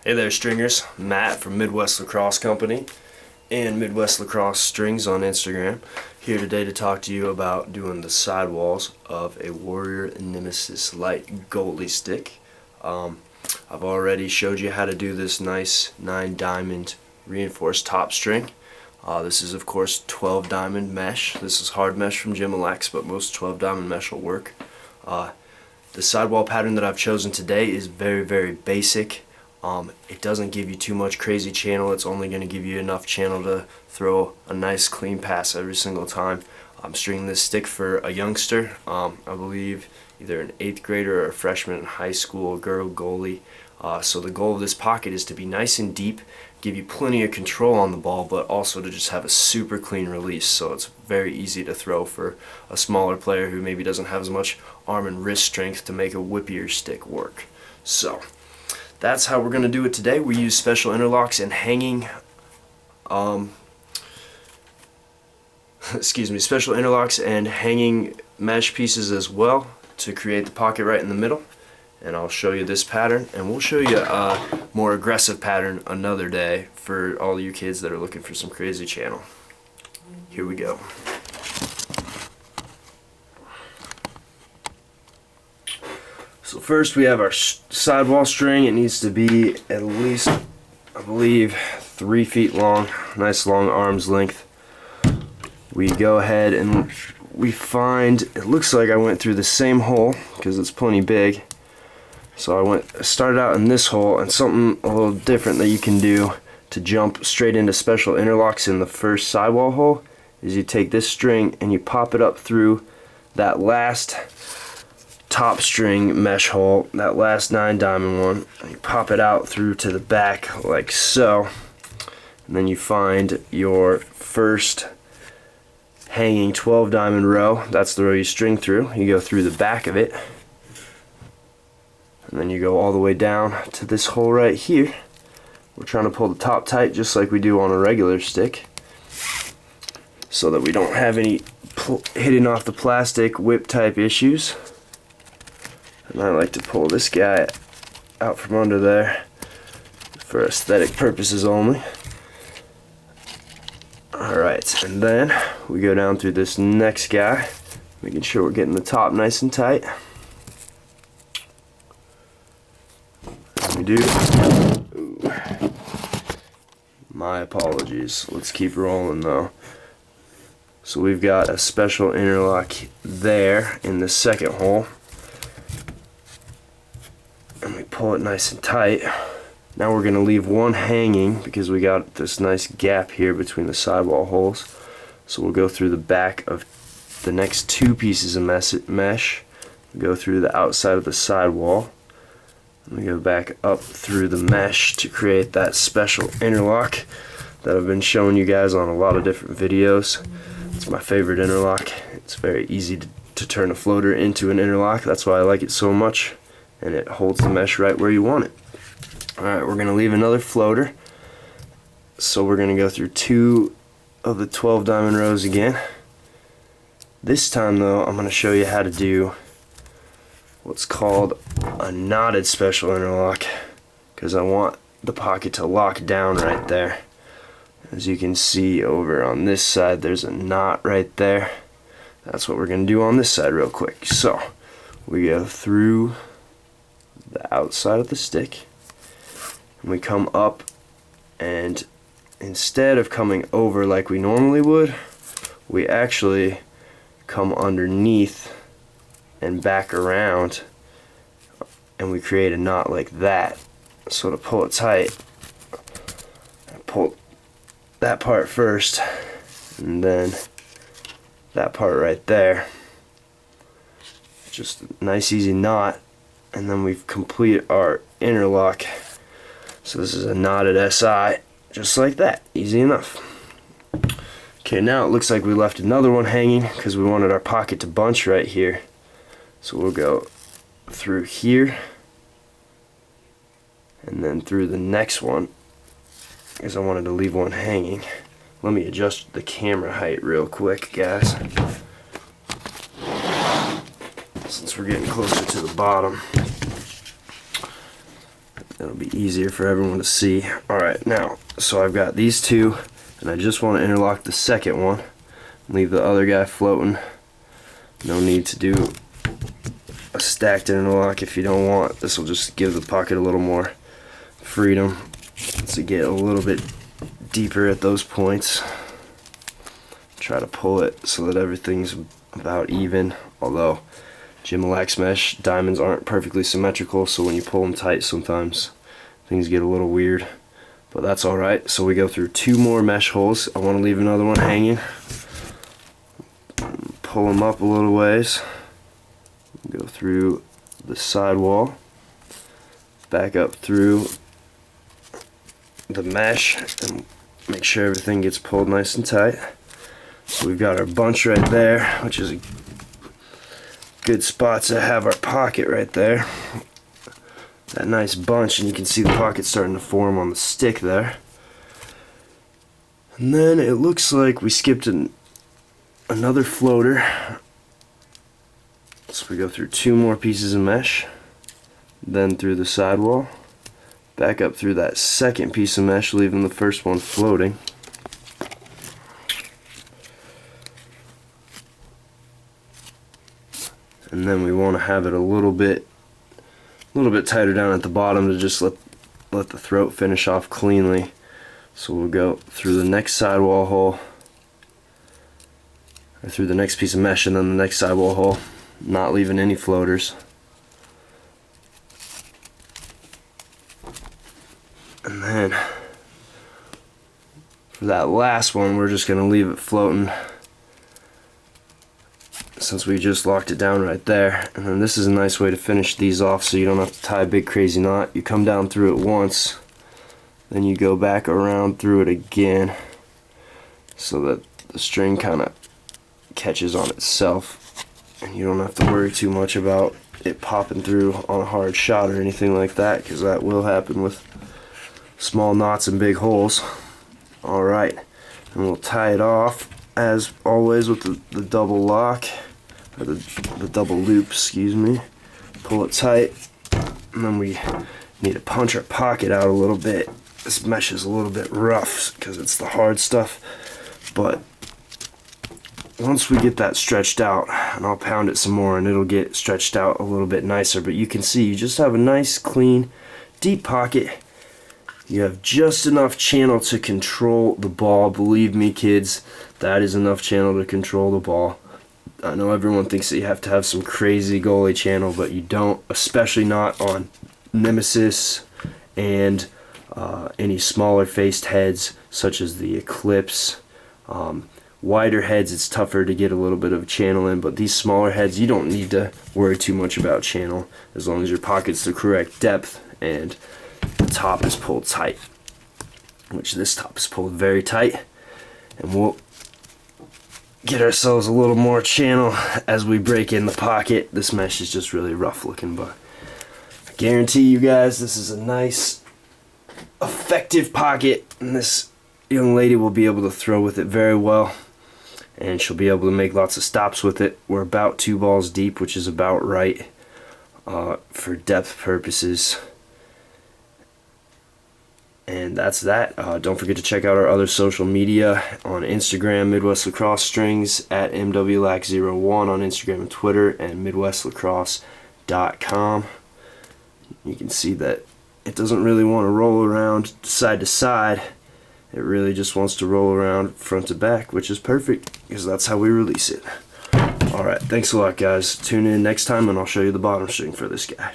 Hey there, stringers. Matt from Midwest Lacrosse Company and Midwest Lacrosse Strings on Instagram. Here today to talk to you about doing the sidewalls of a Warrior Nemesis Lyte goalie stick. I've already showed you how to do this nice 9-diamond reinforced top string. This is of course 12-diamond mesh. This is hard mesh from Jim Alex, but most 12-diamond mesh will work. The sidewall pattern that I've chosen today is very basic. It doesn't give you too much crazy channel. It's only going to give you enough channel to throw a nice clean pass every single time. I'm stringing this stick for a youngster, I believe either an 8th grader or a freshman in high school, girl goalie. So the goal of this pocket is to be nice and deep, give you plenty of control on the ball, but also to just have a super clean release, so it's very easy to throw for a smaller player who maybe doesn't have as much arm and wrist strength to make a whippier stick work. So that's how we're going to do it today. We use special interlocks and hanging special interlocks and hanging mesh pieces as well to create the pocket right in the middle. And I'll show you this pattern, and we'll show you a more aggressive pattern another day for all you kids that are looking for some crazy channel. Here we go. So first we have our sidewall string. It needs to be at least, I believe, 3 feet long, nice long arm's length. We go ahead and we find, it looks like I went through the same hole because it's plenty big. So I started out in this hole, and something a little different that you can do to jump straight into special interlocks in the first sidewall hole is you take this string and you pop it up through that last top string mesh hole, that last 9-diamond one, and you pop it out through to the back like so, and then you find your first hanging 12-diamond row. That's the row you string through. You go through the back of it, and then you go all the way down to this hole right here. We're trying to pull the top tight just like we do on a regular stick, so that we don't have any hitting off the plastic whip type issues. And I like to pull this guy out from under there for aesthetic purposes only. Alright, and then we go down through this next guy, making sure we're getting the top nice and tight. We do. Ooh. My apologies. Let's keep rolling though. So we've got a special interlock there in the second hole, and we pull it nice and tight. Now we're going to leave one hanging because we got this nice gap here between the sidewall holes. So we'll go through the back of the next 2 pieces of mesh, go through the outside of the sidewall, and we go back up through the mesh to create that special interlock that I've been showing you guys on a lot of different videos. It's my favorite interlock. It's very easy to turn a floater into an interlock. That's why I like it so much, and it holds the mesh right where you want it. Alright, we're going to leave another floater. So we're going to go through 2 of the 12-diamond rows again. This time though, I'm going to show you how to do what's called a knotted special interlock, because I want the pocket to lock down right there. As you can see over on this side, there's a knot right there. That's what we're going to do on this side real quick. So we go through the outside of the stick, and we come up, and instead of coming over like we normally would, we actually come underneath and back around, and we create a knot like that. So to pull it tight, I pull that part first, and then that part right there. Just a nice easy knot, and then we've completed our interlock. So this is a knotted SI, just like that, easy enough. Okay, now it looks like we left another one hanging because we wanted our pocket to bunch right here. So we'll go through here and then through the next one, because I wanted to leave one hanging. Let me adjust the camera height real quick, guys, since we're getting closer to the bottom. It'll That'll be easier for everyone to see. Alright, now, so I've got these two, and I just want to interlock the second one. Leave the other guy floating. No need to do a stacked interlock if you don't want. This will just give the pocket a little more freedom to get a little bit deeper at those points. Try to pull it so that everything's about even, although Gym-Lax mesh diamonds aren't perfectly symmetrical, so when you pull them tight sometimes things get a little weird, but that's alright. So we go through 2 more mesh holes. I want to leave another one hanging. Pull them up a little ways. Go through the sidewall, back up through the mesh, and make sure everything gets pulled nice and tight. So we've got our bunch right there, which is a good spot to have our pocket right there. That nice bunch, and you can see the pocket starting to form on the stick there. And then it looks like we skipped another floater. So we go through 2 more pieces of mesh, then through the sidewall, back up through that second piece of mesh, leaving the first one floating. And then we want to have it a little bit tighter down at the bottom to just let the throat finish off cleanly. So we'll go through the next sidewall hole, or through the next piece of mesh, and then the next sidewall hole, not leaving any floaters. And then for that last one, we're just going to leave it floating since we just locked it down right there. And then this is a nice way to finish these off so you don't have to tie a big crazy knot. You come down through it once, then you go back around through it again so that the string kind of catches on itself, and you don't have to worry too much about it popping through on a hard shot or anything like that, because that will happen with small knots and big holes. Alright, and we'll tie it off as always with the double lock, or the double loop, excuse me. Pull it tight, and then we need to punch our pocket out a little bit. This mesh is a little bit rough because it's the hard stuff, but once we get that stretched out, and I'll pound it some more and it'll get stretched out a little bit nicer, but you can see you just have a nice clean deep pocket. You have just enough channel to control the ball. Believe me, kids, that is enough channel to control the ball. I know everyone thinks that you have to have some crazy goalie channel, but you don't, especially not on Nemesis and any smaller faced heads such as the Eclipse. Wider heads, it's tougher to get a little bit of channel in, but these smaller heads, you don't need to worry too much about channel as long as your pocket's the correct depth and the top is pulled tight, which this top is pulled very tight. And we'll get ourselves a little more channel as we break in the pocket. This mesh is just really rough looking, but I guarantee you guys this is a nice effective pocket, and this young lady will be able to throw with it very well, and she'll be able to make lots of stops with it. We're about 2 balls deep, which is about right for depth purposes. And that's that. Don't forget to check out our other social media on Instagram, Midwest Lacrosse Strings, at MWLAC01 on Instagram and Twitter, and MidwestLacrosse.com. You can see that it doesn't really want to roll around side to side. It really just wants to roll around front to back, which is perfect because that's how we release it. Alright, thanks a lot, guys. Tune in next time and I'll show you the bottom string for this guy.